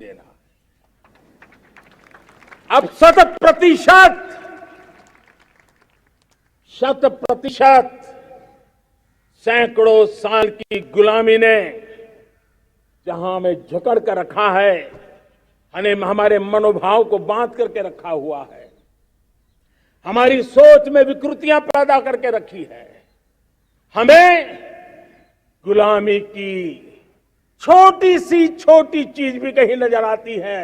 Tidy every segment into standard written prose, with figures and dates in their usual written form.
देना। अब शत प्रतिशत सैकड़ों साल की गुलामी ने जहां हमें जकड़ कर रखा है, हमारे मनोभाव को बांध करके रखा हुआ है, हमारी सोच में विकृतियां पैदा करके रखी है, हमें गुलामी की छोटी सी छोटी चीज भी कहीं नजर आती है,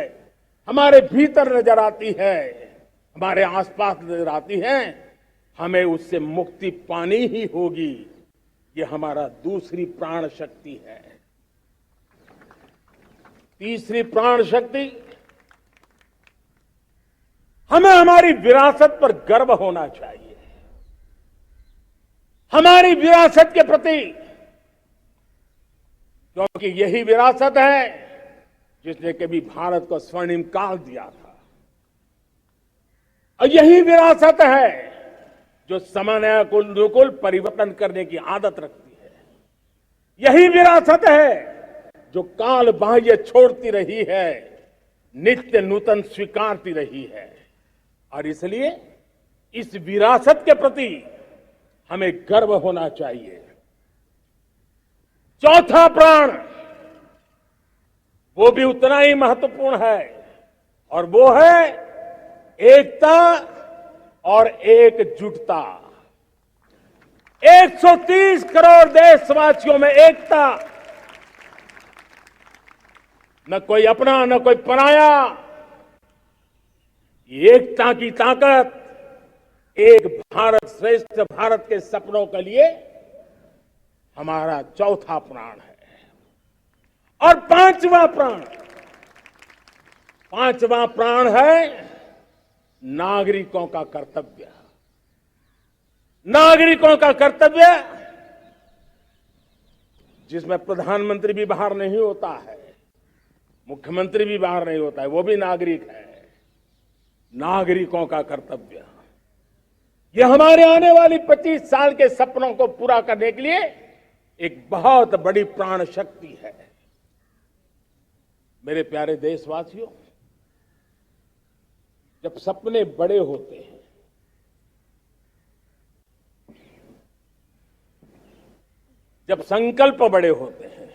हमारे भीतर नजर आती है, हमारे आसपास नजर आती है, हमें उससे मुक्ति पानी ही होगी। ये हमारा दूसरी प्राण शक्ति है। तीसरी प्राण शक्ति, हमें हमारी विरासत पर गर्व होना चाहिए। हमारी विरासत के प्रति, क्योंकि यही विरासत है जिसने कभी भारत को स्वर्णिम काल दिया था, और यही विरासत है जो समयानुकूल परिवर्तन करने की आदत रखती है। यही विरासत है जो काल बाह्य छोड़ती रही है, नित्य नूतन स्वीकारती रही है। और इसलिए इस विरासत के प्रति हमें गर्व होना चाहिए। चौथा प्राण, वो भी उतना ही महत्वपूर्ण है, और वो है एकता और एकजुटता। 130 करोड़ देशवासियों में एकता, न कोई अपना न कोई पराया। एकता की ताकत एक भारत श्रेष्ठ भारत के सपनों के लिए हमारा चौथा प्राण है। और पांचवा प्राण है नागरिकों का कर्तव्य। नागरिकों का कर्तव्य, जिसमें प्रधानमंत्री भी बाहर नहीं होता है, मुख्यमंत्री भी बाहर नहीं होता है, वो भी नागरिक है। नागरिकों का कर्तव्य, यह हमारे आने वाली 25 साल के सपनों को पूरा करने के लिए एक बहुत बड़ी प्राण शक्ति है। मेरे प्यारे देशवासियों, जब सपने बड़े होते हैं, जब संकल्प बड़े होते हैं,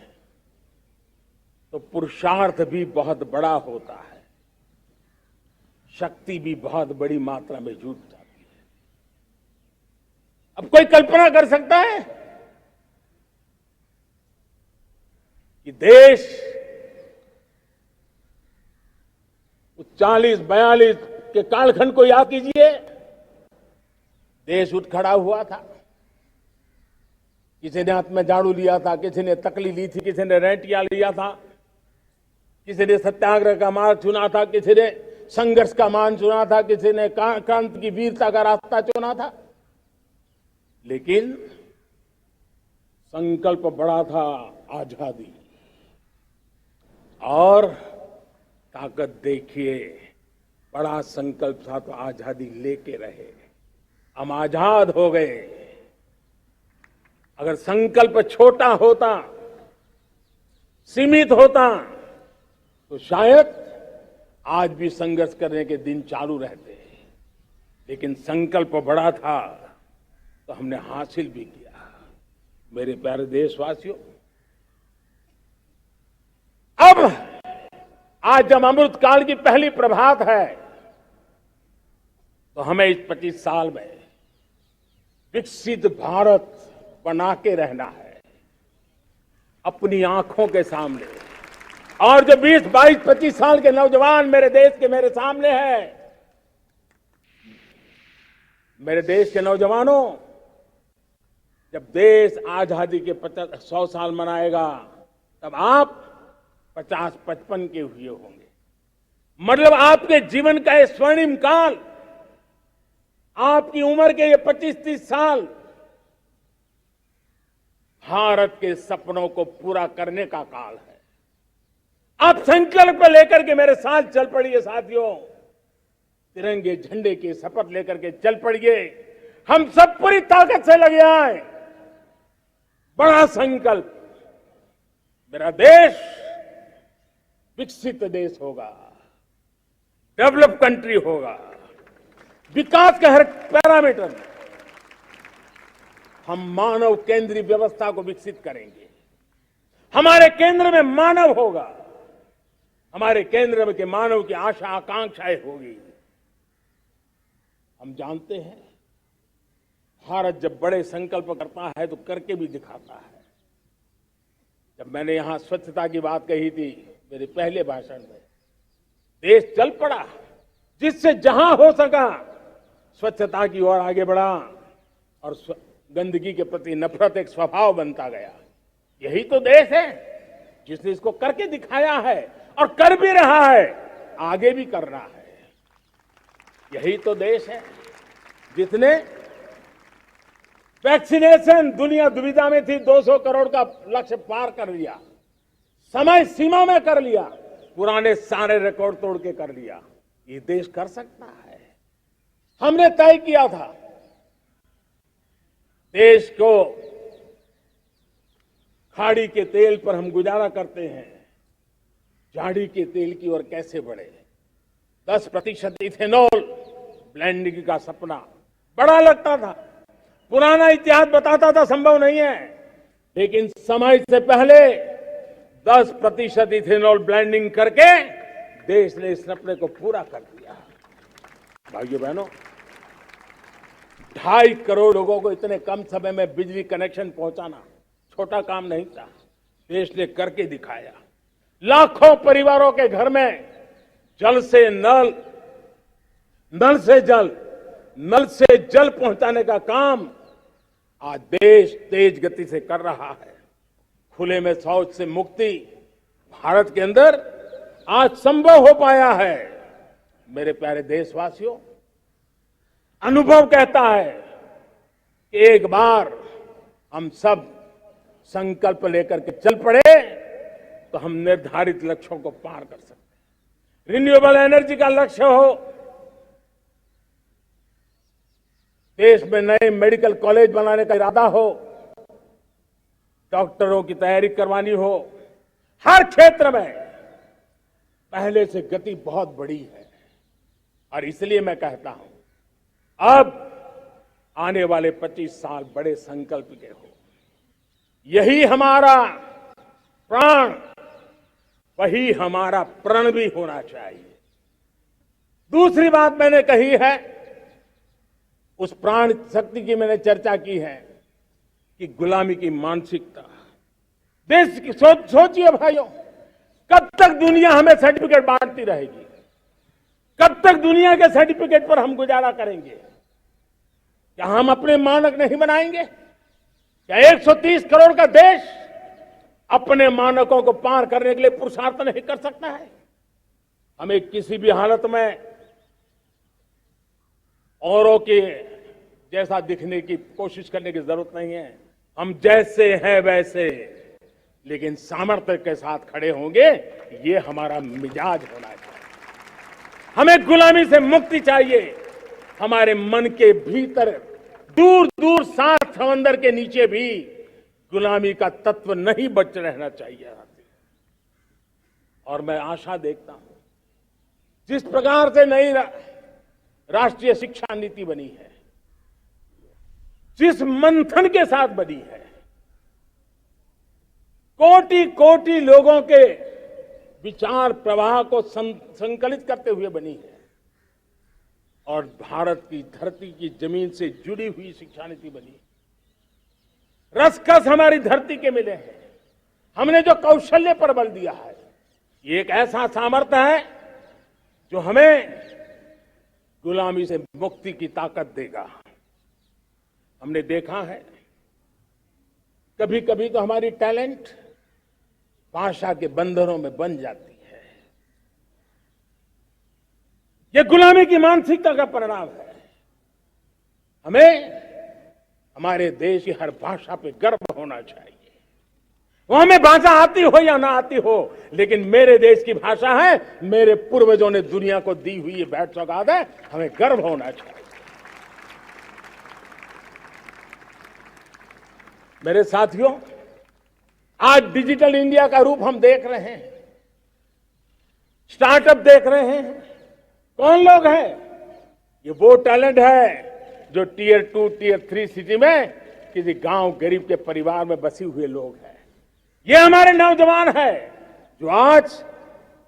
तो पुरुषार्थ भी बहुत बड़ा होता है, शक्ति भी बहुत बड़ी मात्रा में जुट जाती है। अब कोई कल्पना कर सकता है कि देश 40-42 के कालखंड को याद कीजिए, देश उठ खड़ा हुआ था। किसी ने हाथ में झाड़ू लिया था, किसी ने तकली ली थी, किसी ने रेंटिया लिया था, किसी ने सत्याग्रह का मार्ग चुना था, किसी ने संघर्ष का मान चुना था, किसी ने क्रांति की वीरता का रास्ता चुना था। लेकिन संकल्प बड़ा था, आजादी। और ताकत देखिए, बड़ा संकल्प था तो आजादी लेके रहे, हम आजाद हो गए। अगर संकल्प छोटा होता, सीमित होता, तो शायद आज भी संघर्ष करने के दिन चालू रहते। लेकिन संकल्प बड़ा था तो हमने हासिल भी किया। मेरे प्यारे देशवासियों, अब आज जब अमृत काल की पहली प्रभात है, तो हमें इस 25 साल में विकसित भारत बना के रहना है, अपनी आंखों के सामने। और जो 20, 22, 25 साल के नौजवान मेरे देश के मेरे सामने हैं, मेरे देश के नौजवानों, जब देश आजादी के 100 साल मनाएगा, तब आप 50-55 के हुए होंगे। मतलब आपके जीवन का ये स्वर्णिम काल, आपकी उम्र के ये 25-30 साल भारत के सपनों को पूरा करने का काल है। आप संकल्प लेकर के मेरे साथ चल पड़िए साथियों, तिरंगे झंडे की शपथ लेकर के चल पड़िए। हम सब पूरी ताकत से लगे आए। बड़ा संकल्प, मेरा देश विकसित देश होगा, डेवलप कंट्री होगा। विकास के हर पैरामीटर में हम मानव केंद्रीय व्यवस्था को विकसित करेंगे। हमारे केंद्र में मानव होगा, हमारे केंद्र में के मानव की आशा आकांक्षाएं होगी। हम जानते हैं भारत जब बड़े संकल्प करता है तो करके भी दिखाता है। जब मैंने यहां स्वच्छता की बात कही थी मेरे पहले भाषण में, देश चल पड़ा, जिससे जहां हो सका स्वच्छता की ओर आगे बढ़ा और गंदगी के प्रति नफरत एक स्वभाव बनता गया। यही तो देश है जिसने इसको करके दिखाया है और कर भी रहा है, आगे भी कर रहा है। यही तो देश है जिसने वैक्सीनेशन, दुनिया दुविधा में थी, 200 करोड़ का लक्ष्य पार कर लिया, समय सीमा में कर लिया, पुराने सारे रिकॉर्ड तोड़ के कर लिया। ये देश कर सकता है। हमने तय किया था देश को खाड़ी के तेल पर हम गुजारा करते हैं, झाड़ी के तेल की ओर कैसे बढ़े। 10% इथेनॉल ब्लेंडिंग का सपना बड़ा लगता था, पुराना इतिहास बताता था संभव नहीं है, लेकिन समय से पहले 10% इथेनॉल ब्लेंडिंग करके देश ने इस सपने को पूरा कर दिया। भाइयों बहनों, 2.5 करोड़ लोगों को इतने कम समय में बिजली कनेक्शन पहुंचाना छोटा काम नहीं था, देश ने करके दिखाया। लाखों परिवारों के घर में जल से नल, नल से जल, नल से जल पहुंचाने का काम आज देश तेज गति से कर रहा है। खुले में शौच से मुक्ति भारत के अंदर आज संभव हो पाया है। मेरे प्यारे देशवासियों, अनुभव कहता है कि एक बार हम सब संकल्प लेकर के चल पड़े तो हम निर्धारित लक्ष्यों को पार कर सकते हैं। रिन्यूएबल एनर्जी का लक्ष्य हो, देश में नए मेडिकल कॉलेज बनाने का इरादा हो, डॉक्टरों की तैयारी करवानी हो, हर क्षेत्र में पहले से गति बहुत बड़ी है। और इसलिए मैं कहता हूं अब आने वाले 25 साल बड़े संकल्प के हो। यही हमारा प्राण, वही हमारा प्रण भी होना चाहिए। दूसरी बात मैंने कही है, उस प्राण शक्ति की मैंने चर्चा की है कि गुलामी की मानसिकता। देश की सोचिए भाइयों, कब तक दुनिया हमें सर्टिफिकेट बांटती रहेगी? कब तक दुनिया के सर्टिफिकेट पर हम गुजारा करेंगे? क्या हम अपने मानक नहीं बनाएंगे? क्या 130 करोड़ का देश अपने मानकों को पार करने के लिए पुरुषार्थ नहीं कर सकता है? हमें किसी भी हालत में औरों के जैसा दिखने की कोशिश करने की जरूरत नहीं है। हम जैसे हैं वैसे, लेकिन सामर्थ्य के साथ खड़े होंगे, ये हमारा मिजाज होना चाहिए। हमें गुलामी से मुक्ति चाहिए। हमारे मन के भीतर दूर दूर 7 समंदर के नीचे भी गुलामी का तत्व नहीं बच रहना चाहिए। और मैं आशा देखता हूं जिस प्रकार से नई राष्ट्रीय शिक्षा नीति बनी है, जिस मंथन के साथ बनी है, कोटि कोटि लोगों के विचार प्रवाह को संकलित करते हुए बनी है, और भारत की धरती की जमीन से जुड़ी हुई शिक्षा नीति बनी। रसकस हमारी धरती के मिले हैं। हमने जो कौशल्य पर बल दिया है, ये एक ऐसा सामर्थ्य है जो हमें गुलामी से मुक्ति की ताकत देगा। हमने देखा है कभी कभी तो हमारी टैलेंट भाषा के बंधनों में बन जाती है। यह गुलामी की मानसिकता का परिणाम है। हमें हमारे देश की हर भाषा पे गर्व होना चाहिए। वो हमें भाषा आती हो या ना आती हो, लेकिन मेरे देश की भाषा है, मेरे पूर्वजों ने दुनिया को दी हुई ये भेंट सौगात है, हमें गर्व होना चाहिए। मेरे साथियों, आज डिजिटल इंडिया का रूप हम देख रहे हैं। स्टार्टअप देख रहे हैं। कौन लोग हैं? ये वो टैलेंट है जो टियर 2, टियर 3 सिटी में किसी गांव गरीब के परिवार में बसे हुए लोग हैं। ये हमारे नौजवान हैं जो आज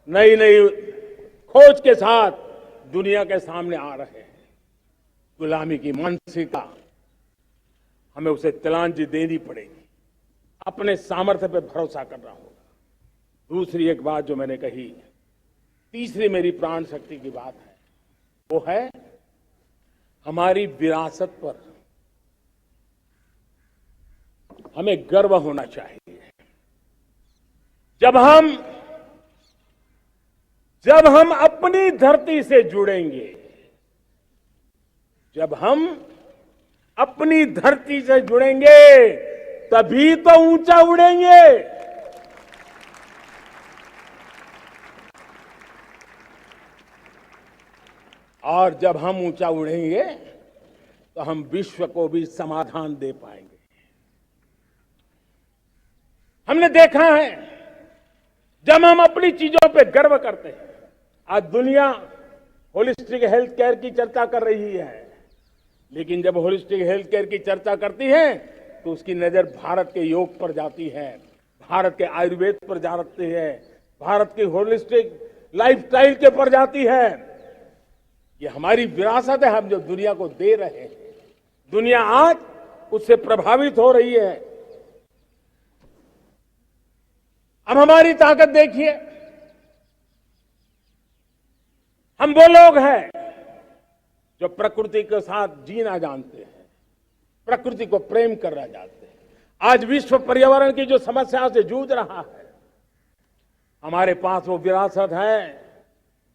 नई नई खोज के साथ दुनिया के सामने आ रहे हैं। गुलामी की मानसिकता हमें उसे तिलांजलि देनी पड़ेगी, अपने सामर्थ्य पर भरोसा करना होगा। दूसरी एक बात जो मैंने कही, तीसरी मेरी प्राण शक्ति की बात है, वो है हमारी विरासत पर हमें गर्व होना चाहिए। जब हम अपनी धरती से जुड़ेंगे, जब हम अपनी धरती से जुड़ेंगे, तभी तो ऊंचा उड़ेंगे। और जब हम ऊंचा उड़ेंगे तो हम विश्व को भी समाधान दे पाएंगे। हमने देखा है, जब हम अपनी चीजों पे गर्व करते हैं, आज दुनिया होलिस्टिक हेल्थ केयर की चर्चा कर रही है, लेकिन जब होलिस्टिक हेल्थ केयर की चर्चा करती है तो उसकी नजर भारत के योग पर जाती है, भारत के आयुर्वेद पर जाती है, भारत की होलिस्टिक लाइफस्टाइल के पर जाती है। ये हमारी विरासत है, हम जो दुनिया को दे रहे हैं। दुनिया आज उससे प्रभावित हो रही है। अब हमारी ताकत देखिए, हम वो लोग हैं जो प्रकृति के साथ जीना जानते हैं, प्रकृति को प्रेम करना जानते हैं। आज विश्व पर्यावरण की जो समस्याओं से जूझ रहा है, हमारे पास वो विरासत है।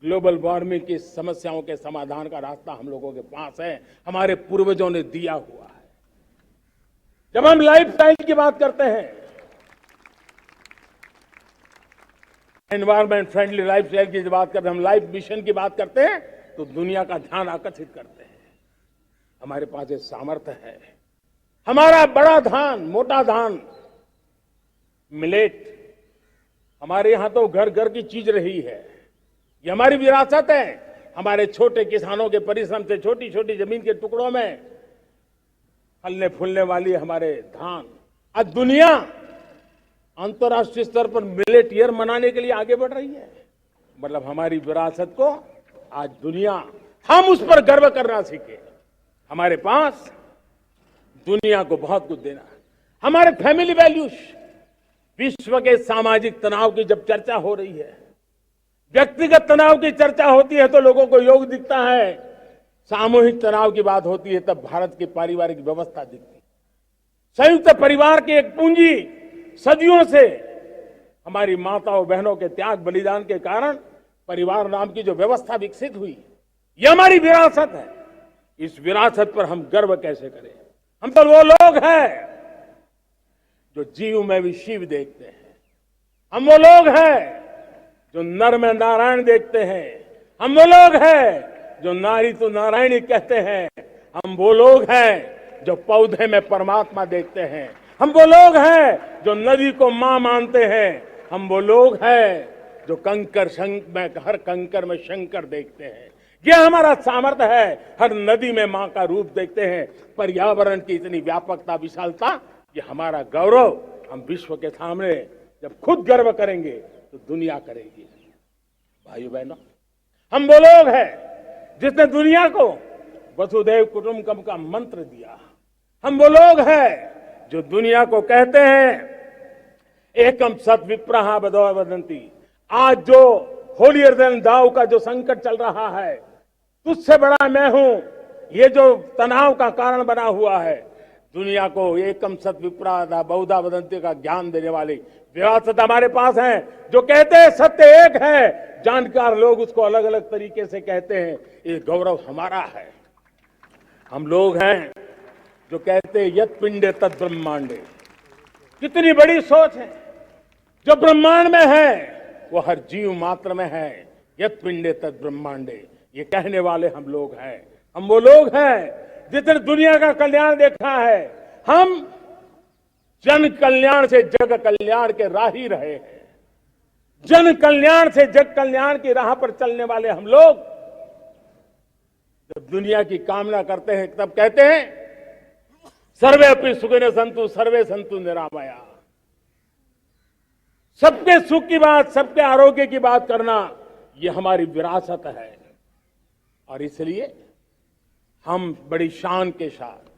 ग्लोबल वार्मिंग की समस्याओं के समाधान का रास्ता हम लोगों के पास है, हमारे पूर्वजों ने दिया हुआ है। जब हम लाइफस्टाइल की बात करते हैं, एनवायरमेंट फ्रेंडली लाइफस्टाइल की बात करते हैं, हम लाइफ मिशन की बात करते हैं, तो दुनिया का ध्यान आकर्षित करते हैं। हमारे पास ये सामर्थ्य है। हमारा बड़ा धान, मोटा धान, मिलेट, हमारे यहां तो घर घर की चीज रही है। ये हमारी विरासत है। हमारे छोटे किसानों के परिश्रम से छोटी छोटी जमीन के टुकड़ों में फलने फूलने वाली हमारे धान, आज दुनिया अंतर्राष्ट्रीय स्तर पर मिलेट ईयर मनाने के लिए आगे बढ़ रही है। मतलब हमारी विरासत को आज दुनिया, हम उस पर गर्व करना सीखे। हमारे पास दुनिया को बहुत कुछ देना है। हमारे फैमिली वैल्यूज, विश्व के सामाजिक तनाव की जब चर्चा हो रही है, व्यक्तिगत तनाव की चर्चा होती है तो लोगों को योग दिखता है, सामूहिक तनाव की बात होती है तब भारत की पारिवारिक व्यवस्था दिखती है। संयुक्त परिवार की एक पूंजी सदियों से हमारी माताओं बहनों के त्याग बलिदान के कारण परिवार नाम की जो व्यवस्था विकसित हुई, ये हमारी विरासत है। इस विरासत पर हम गर्व कैसे करें? हम तो वो लोग हैं जो जीव में भी शिव देखते हैं। हम वो लोग हैं जो नर में नारायण देखते हैं। हम वो लोग हैं जो नारी तो नारायणी कहते हैं। हम वो लोग हैं जो पौधे में परमात्मा देखते हैं। हम वो लोग हैं जो नदी को मां मानते हैं। हम वो लोग हैं जो हर कंकर में शंकर देखते हैं। ये हमारा सामर्थ्य है। हर नदी में मां का रूप देखते हैं। पर्यावरण की इतनी व्यापकता, विशालता, ये हमारा गौरव। हम विश्व के सामने जब खुद गर्व करेंगे तो दुनिया करेगी। भाइयों बहनों, हम वो लोग हैं जिसने दुनिया को वसुधैव कुटुंबकम का मंत्र दिया। हम वो लोग हैं जो दुनिया को कहते हैं एकम सत विप्रहा वदंती। आज जो होलियर देन दाव का जो संकट चल रहा है, तुझसे बड़ा मैं हूं, ये जो तनाव का कारण बना हुआ है, दुनिया को एकम सत विप्रा बहुधा वदंती का ज्ञान देने वाली विरासत हमारे पास है। जो कहते हैं सत्य एक है, जानकार लोग उसको अलग अलग तरीके से कहते हैं। ये गौरव हमारा है। हम लोग हैं जो कहते हैं यत पिंडे तद ब्रह्मांडे। कितनी बड़ी सोच है। जो ब्रह्मांड में है वो हर जीव मात्र में है। यत पिंडे तद ब्रह्मांडे, ये कहने वाले हम लोग हैं। हम वो लोग हैं जिसने दुनिया का कल्याण देखा है। हम जन कल्याण से जग कल्याण के राही रहे हैं। जन कल्याण से जग कल्याण की राह पर चलने वाले हम लोग जब दुनिया की कामना करते हैं तब कहते हैं सर्वे अपि सुखिनः सन्तु सर्वे सन्तु निरामया। सबके सुख की बात, सबके आरोग्य की बात करना, ये हमारी विरासत है और इसलिए हम बड़ी शान के साथ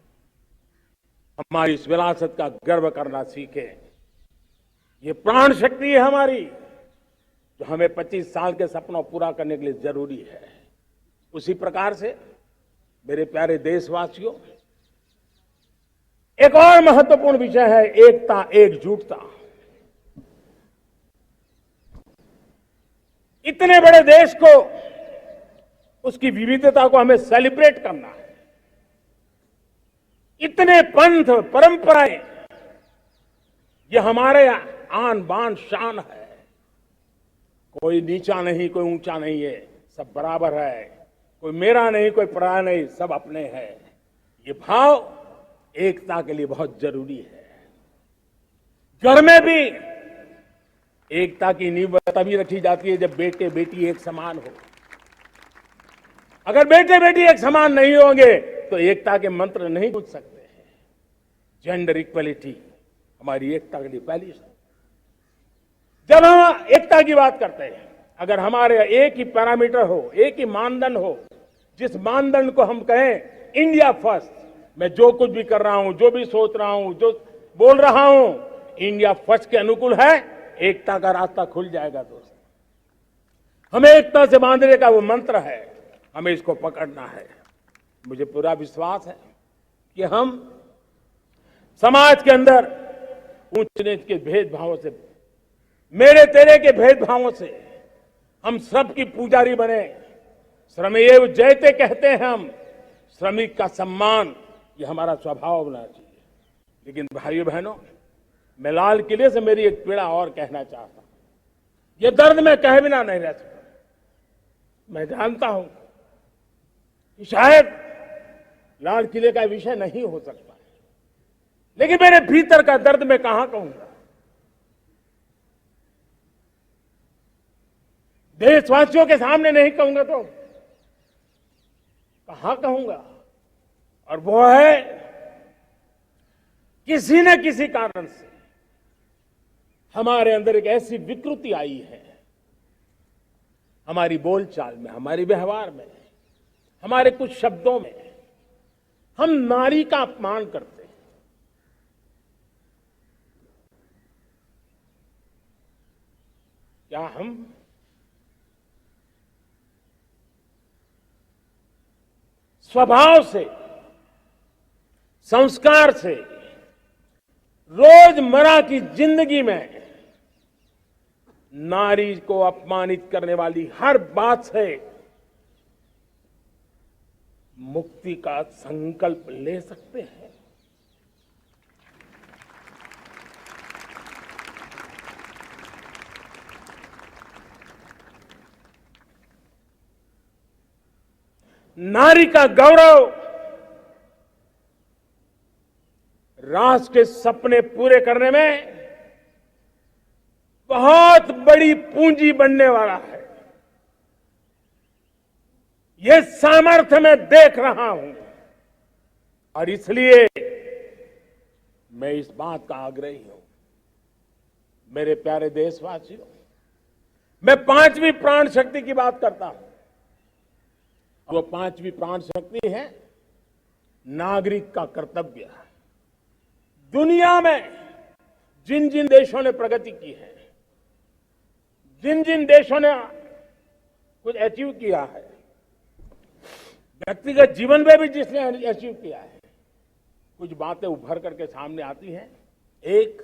हमारी इस विरासत का गर्व करना सीखें। ये प्राण शक्ति है हमारी जो हमें 25 साल के सपनों पूरा करने के लिए जरूरी है। उसी प्रकार से मेरे प्यारे देशवासियों, एक और महत्वपूर्ण विषय है एकता, एकजुटता। इतने बड़े देश को, उसकी विविधता को हमें सेलिब्रेट करना है। इतने पंथ, परंपराएं, ये हमारे आन बान शान है। कोई नीचा नहीं, कोई ऊंचा नहीं है, सब बराबर है। कोई मेरा नहीं, कोई पराया नहीं, सब अपने हैं। ये भाव एकता के लिए बहुत जरूरी है। घर में भी एकता की नींव तभी रखी जाती है जब बेटे बेटी एक समान हो। अगर बेटे बेटी एक समान नहीं होंगे तो एकता के मंत्र नहीं पूछ सकते हैं। जेंडर इक्वलिटी हमारी एकता के लिए पहली शर्त। जब हम एकता की बात करते हैं, अगर हमारे एक ही पैरामीटर हो, एक ही मानदंड हो, जिस मानदंड को हम कहें इंडिया फर्स्ट, मैं जो कुछ भी कर रहा हूं, जो भी सोच रहा हूं, जो बोल रहा हूं, इंडिया फर्स्ट के अनुकूल है, एकता का रास्ता खुल जाएगा। दोस्त, हमें एकता से बांधने का वो मंत्र है, हमें इसको पकड़ना है। मुझे पूरा विश्वास है कि हम समाज के अंदर ऊंच नीच के भेदभावों से, मेरे तेरे के भेदभावों से हम सबकी पुजारी बने। श्रमेव जयते कहते हैं हम, श्रमिक का सम्मान, ये हमारा स्वभाव होना चाहिए। लेकिन भाइयों बहनों, मैं लाल किले से मेरी एक पीड़ा और कहना चाहता हूं। ये दर्द मैं कहे बिना नहीं रह सकता। मैं जानता हूं कि शायद लाल किले का विषय नहीं हो सकता, लेकिन मेरे भीतर का दर्द मैं कहां कहूंगा। देशवासियों के सामने नहीं कहूंगा तो कहां कहूंगा। और वो है, किसी न किसी कारण से हमारे अंदर एक ऐसी विकृति आई है, हमारी बोलचाल में, हमारे व्यवहार में, हमारे कुछ शब्दों में, हम नारी का अपमान करते हैं। क्या हम स्वभाव से, संस्कार से, रोजमर्रा की जिंदगी में नारी को अपमानित करने वाली हर बात से मुक्ति का संकल्प ले सकते हैं? नारी का गौरव राष्ट्र के सपने पूरे करने में बहुत बड़ी पूंजी बनने वाला है। यह सामर्थ्य मैं देख रहा हूं और इसलिए मैं इस बात का आग्रही हूं। मेरे प्यारे देशवासियों, मैं 5वीं प्राण शक्ति की बात करता हूं। वो 5वीं प्राण शक्ति है नागरिक का कर्तव्य। दुनिया में जिन जिन देशों ने प्रगति की है, जिन जिन देशों ने कुछ अचीव किया है, व्यक्तिगत जीवन में भी जिसने अचीव किया है, कुछ बातें उभर करके सामने आती हैं। एक,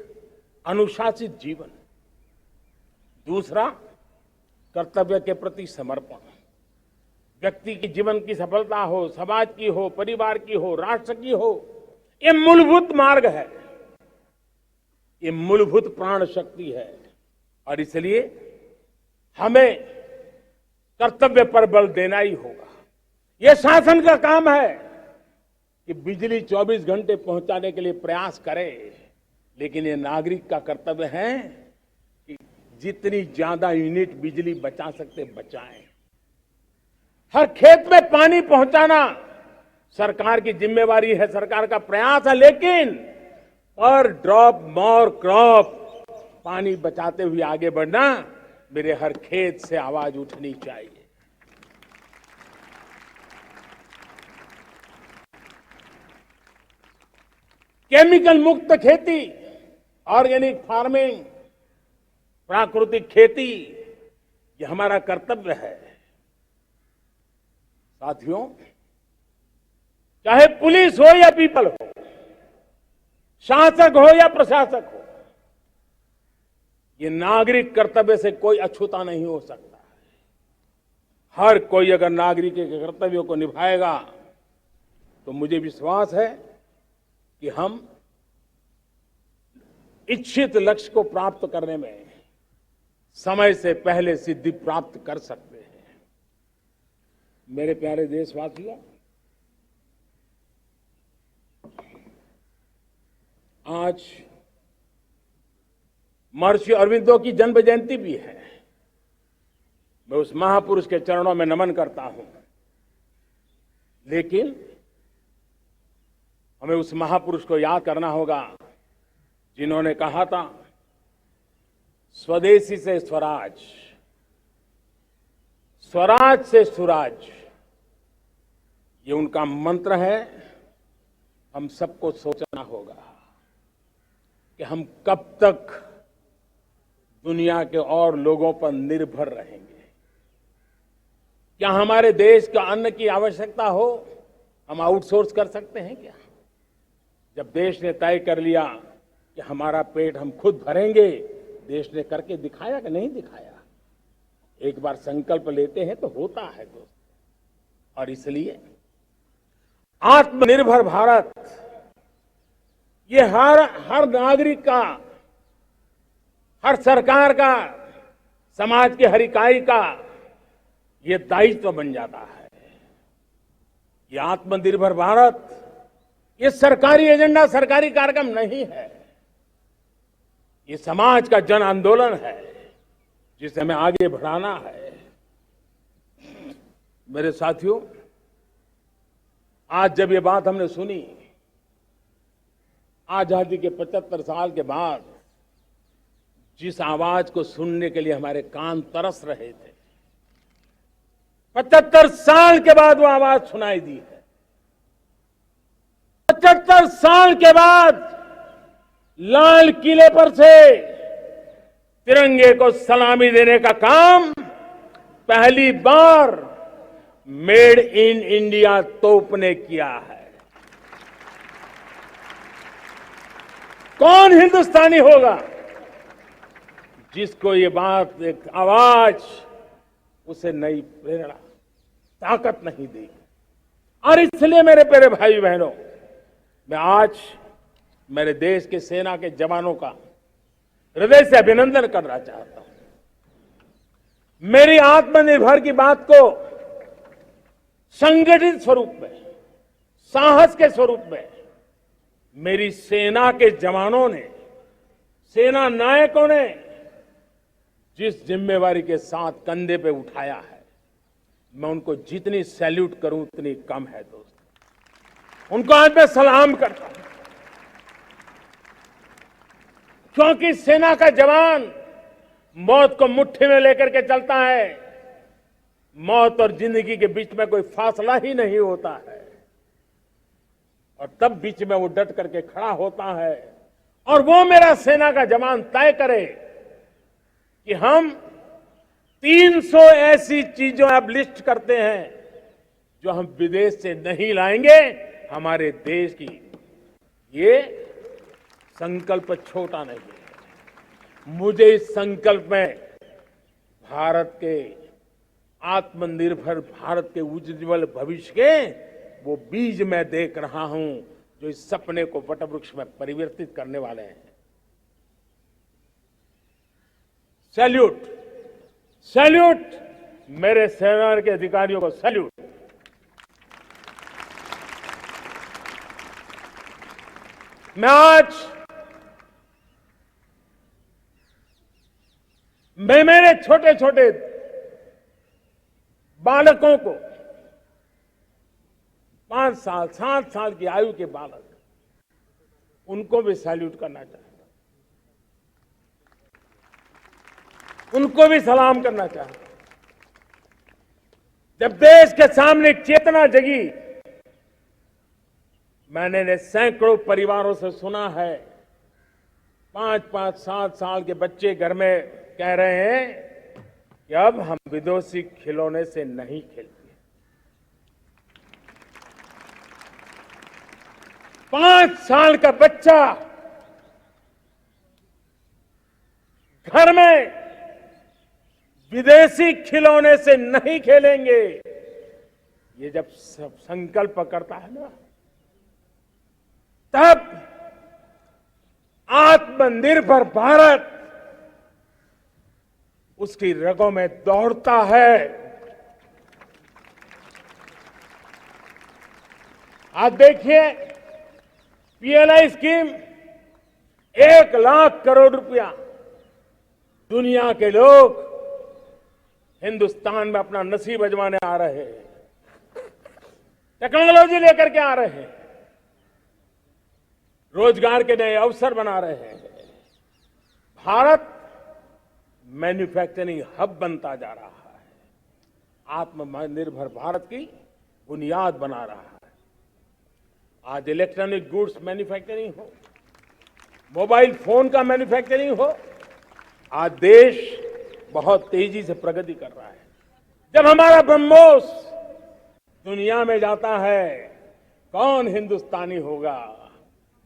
अनुशासित जीवन। दूसरा, कर्तव्य के प्रति समर्पण। व्यक्ति की जीवन की सफलता हो, समाज की हो, परिवार की हो, राष्ट्र की हो, ये मूलभूत मार्ग है, ये मूलभूत प्राण शक्ति है। और इसलिए हमें कर्तव्य पर बल देना ही होगा। यह शासन का काम है कि बिजली 24 घंटे पहुंचाने के लिए प्रयास करे, लेकिन ये नागरिक का कर्तव्य है कि जितनी ज्यादा यूनिट बिजली बचा सकते बचाएं। हर खेत में पानी पहुंचाना सरकार की जिम्मेवारी है, सरकार का प्रयास है, लेकिन पर ड्रॉप मोर क्रॉप, पानी बचाते हुए आगे बढ़ना, मेरे हर खेत से आवाज उठनी चाहिए। केमिकल मुक्त खेती, ऑर्गेनिक फार्मिंग, प्राकृतिक खेती, ये हमारा कर्तव्य है। साथियों, चाहे पुलिस हो या पीपल हो, शासक हो या प्रशासक हो, ये नागरिक कर्तव्य से कोई अछूता नहीं हो सकता है। हर कोई अगर नागरिक के कर्तव्यों को निभाएगा तो मुझे विश्वास है कि हम इच्छित लक्ष्य को प्राप्त करने में समय से पहले सिद्धि प्राप्त कर सकते हैं। मेरे प्यारे देशवासियों, आज महर्षि अरविंदो की जन्म जयंती भी है। मैं उस महापुरुष के चरणों में नमन करता हूं, लेकिन हमें उस महापुरुष को याद करना होगा जिन्होंने कहा था, स्वदेशी से स्वराज, स्वराज से सुराज। ये उनका मंत्र है। हम सबको सोचना होगा कि हम कब तक दुनिया के और लोगों पर निर्भर रहेंगे। क्या हमारे देश का अन्न की आवश्यकता हो, हम आउटसोर्स कर सकते हैं क्या? जब देश ने तय कर लिया कि हमारा पेट हम खुद भरेंगे, देश ने करके दिखाया कि नहीं दिखाया? एक बार संकल्प लेते हैं तो होता है दोस्त। और इसलिए आत्मनिर्भर भारत, ये हर नागरिक का, हर सरकार का, समाज की हर इकाई का ये दायित्व बन जाता है। ये आत्मनिर्भर भारत, ये सरकारी एजेंडा, सरकारी कार्यक्रम नहीं है। ये समाज का जन आंदोलन है जिसे हमें आगे बढ़ाना है। मेरे साथियों, आज जब ये बात हमने सुनी, आजादी के 75 साल के बाद जिस आवाज को सुनने के लिए हमारे कान तरस रहे थे, 75 साल के बाद वो आवाज सुनाई दी है। 75 साल के बाद लाल किले पर से तिरंगे को सलामी देने का काम पहली बार मेड इन इंडिया तोप ने किया है। कौन हिंदुस्तानी होगा जिसको ये बात, एक आवाज उसे नई प्रेरणा, ताकत नहीं देगी? और इसलिए मेरे प्यारे भाई बहनों, मैं आज मेरे देश के सेना के जवानों का हृदय से अभिनंदन करना चाहता हूं। मेरी आत्मनिर्भर की बात को संगठित स्वरूप में, साहस के स्वरूप में मेरी सेना के जवानों ने, सेना नायकों ने जिस जिम्मेवारी के साथ कंधे पे उठाया है, मैं उनको जितनी सैल्यूट करूं उतनी कम है दोस्त। उनको आज मैं सलाम करता हूं, क्योंकि सेना का जवान मौत को मुट्ठी में लेकर के चलता है। मौत और जिंदगी के बीच में कोई फासला ही नहीं होता है, और तब बीच में वो डट करके खड़ा होता है। और वो मेरा सेना का जवान तय करे कि हम 300 ऐसी चीजों अब लिस्ट करते हैं जो हम विदेश से नहीं लाएंगे, हमारे देश की। ये संकल्प छोटा नहीं है। मुझे इस संकल्प में भारत के आत्मनिर्भर भारत के उज्जवल भविष्य के वो बीज मैं देख रहा हूं, जो इस सपने को वटवृक्ष में परिवर्तित करने वाले हैं। सैल्यूट, सैल्यूट मेरे सेना के अधिकारियों को, सैल्यूट। मैं आज मैं मेरे छोटे छोटे बालकों को 5 साल 7 साल की आयु के बालक उनको भी सैल्यूट करना चाहता हूं, उनको भी सलाम करना चाहता हूं। जब देश के सामने चेतना जगी, मैंने सैकड़ों परिवारों से सुना है 5-5, 7 साल के बच्चे घर में कह रहे हैं कि अब हम विदेशी खिलौने से नहीं खेलते। 5 साल का बच्चा घर में विदेशी खिलौने से नहीं खेलेंगे, ये जब सब संकल्प करता है ना, तब आत्मनिर्भर भारत उसकी रगों में दौड़ता है। आज देखिए, पीएलआई स्कीम 1 लाख करोड़ रुपया दुनिया के लोग हिंदुस्तान में अपना नसीब आजमाने आ रहे हैं, टेक्नोलॉजी लेकर के आ रहे हैं, रोजगार के नए अवसर बना रहे हैं। भारत मैन्युफैक्चरिंग हब बनता जा रहा है, आत्मनिर्भर भारत की बुनियाद बना रहा है। आज इलेक्ट्रॉनिक गुड्स मैन्युफैक्चरिंग हो, मोबाइल फोन का मैन्युफैक्चरिंग हो, आज देश बहुत तेजी से प्रगति कर रहा है। जब हमारा ब्रह्मोस दुनिया में जाता है, कौन हिंदुस्तानी होगा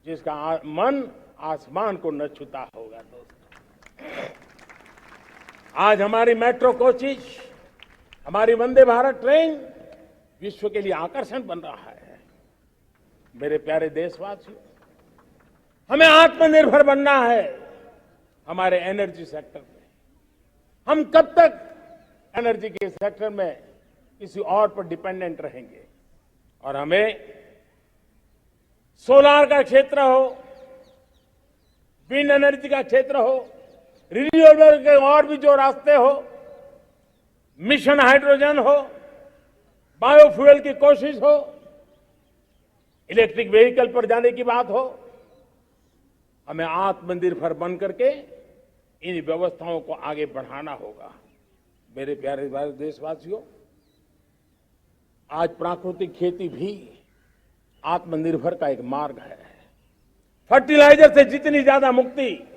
जिसका मन आसमान को न छूता होगा। दोस्तों, आज हमारी मेट्रो कोचेज, हमारी वंदे भारत ट्रेन विश्व के लिए आकर्षण बन रहा है। मेरे प्यारे देशवासियों, हमें आत्मनिर्भर बनना है हमारे एनर्जी सेक्टर में। हम कब तक एनर्जी के सेक्टर में किसी और पर डिपेंडेंट रहेंगे? और हमें सोलार का क्षेत्र हो, विंड एनर्जी का क्षेत्र हो, रिन्यूएबल के और भी जो रास्ते हो, मिशन हाइड्रोजन हो, बायोफ्यूल की कोशिश हो, इलेक्ट्रिक व्हीकल पर जाने की बात हो, हमें आत्मनिर्भर बन करके इन व्यवस्थाओं को आगे बढ़ाना होगा। मेरे प्यारे देशवासियों, आज प्राकृतिक खेती भी आत्मनिर्भर का एक मार्ग है। फर्टिलाइजर से जितनी ज्यादा मुक्ति,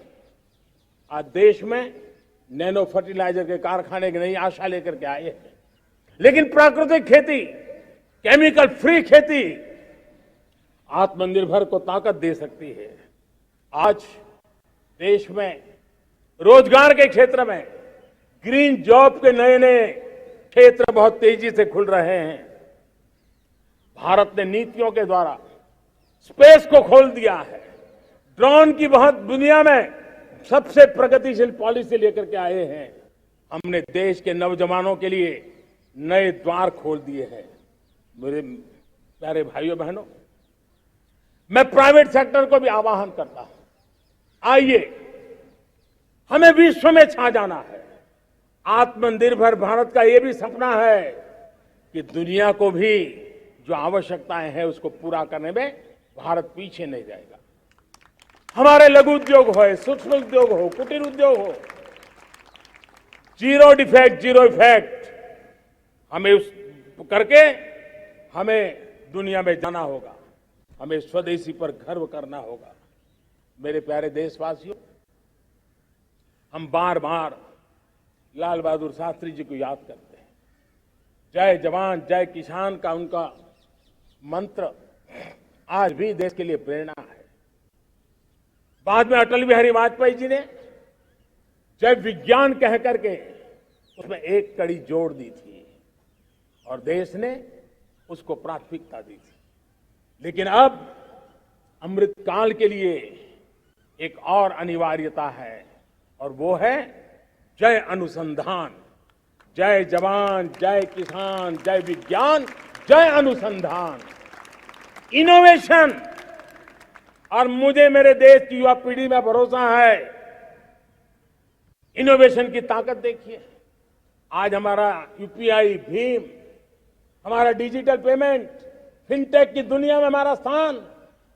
आज देश में नैनो फर्टिलाइजर के कारखाने की नई आशा लेकर के आए हैं। लेकिन प्राकृतिक खेती, केमिकल फ्री खेती आत्मनिर्भर को ताकत दे सकती है। आज देश में रोजगार के क्षेत्र में ग्रीन जॉब के नए नए क्षेत्र बहुत तेजी से खुल रहे हैं। भारत ने नीतियों के द्वारा स्पेस को खोल दिया है। ड्रोन की बहुत दुनिया में सबसे प्रगतिशील पॉलिसी लेकर के आए हैं। हमने देश के नौजवानों के लिए नए द्वार खोल दिए हैं। मेरे प्यारे भाइयों बहनों, मैं प्राइवेट सेक्टर को भी आह्वान करता हूं, आइए हमें विश्व में छा जाना है। आत्मनिर्भर भारत का यह भी सपना है कि दुनिया को भी जो आवश्यकताएं हैं उसको पूरा करने में भारत पीछे नहीं जाएगा। हमारे लघु उद्योग हो, सूक्ष्म उद्योग हो, कुटीर उद्योग हो, जीरो डिफेक्ट जीरो इफेक्ट हमें उस करके हमें दुनिया में जाना होगा। हमें स्वदेशी पर गर्व करना होगा। मेरे प्यारे देशवासियों, हम बार बार लाल बहादुर शास्त्री जी को याद करते हैं। जय जवान जय किसान का उनका मंत्र आज भी देश के लिए प्रेरणा है। बाद में अटल बिहारी वाजपेयी जी ने जय विज्ञान कह करके उसमें एक कड़ी जोड़ दी थी और देश ने उसको प्राथमिकता दी थी। लेकिन अब अमृतकाल के लिए एक और अनिवार्यता है और वो है जय अनुसंधान। जय जवान जय किसान जय विज्ञान जय अनुसंधान, इनोवेशन। और मुझे मेरे देश की युवा पीढ़ी में भरोसा है इनोवेशन की ताकत देखिए। आज हमारा यूपीआई, भीम, हमारा डिजिटल पेमेंट, फिनटेक की दुनिया में हमारा स्थान,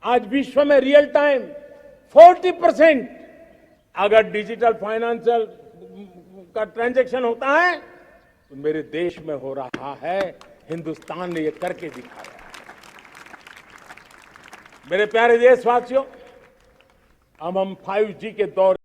आज विश्व में रियल टाइम 40% अगर डिजिटल फाइनेंशियल का ट्रांजैक्शन होता है तो मेरे देश में हो रहा है। हिंदुस्तान ने ये करके दिखाया है। मेरे प्यारे देशवासियों, अब हम 5G के दौर